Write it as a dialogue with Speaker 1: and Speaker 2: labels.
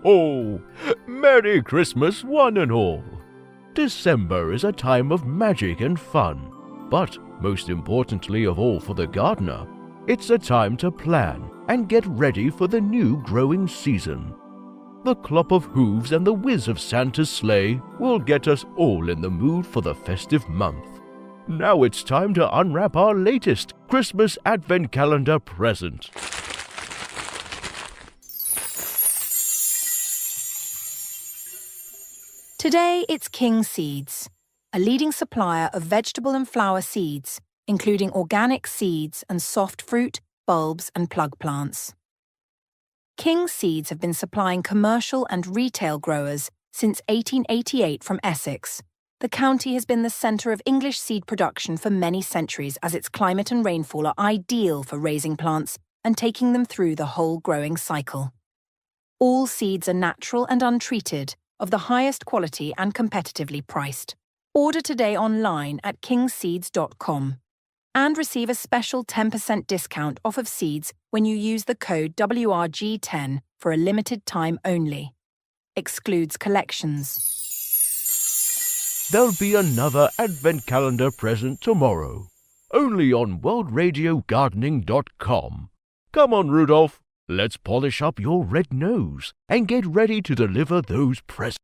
Speaker 1: ho! Merry Christmas, one and all! December is a time of magic and fun, but most importantly of all for the gardener, it's a time to plan and get ready for the new growing season. The clop of hooves and the whiz of Santa's sleigh will get us all in the mood for the festive month. Now it's time to unwrap our latest Christmas Advent Calendar present.
Speaker 2: Today it's King Seeds, a leading supplier of vegetable and flower seeds, including organic seeds and soft fruit, bulbs and plug plants. King Seeds have been supplying commercial and retail growers since 1888 from Essex. The county has been the centre of English seed production for many centuries, as its climate and rainfall are ideal for raising plants and taking them through the whole growing cycle. All seeds are natural and untreated, of the highest quality and competitively priced. Order today online at kingseeds.com and receive a special 10% discount off of seeds when you use the code WRG10 for a limited time only. Excludes collections.
Speaker 1: There'll be another Advent Calendar present tomorrow, only on worldradiogardening.com. Come on, Rudolph, let's polish up your red nose and get ready to deliver those presents.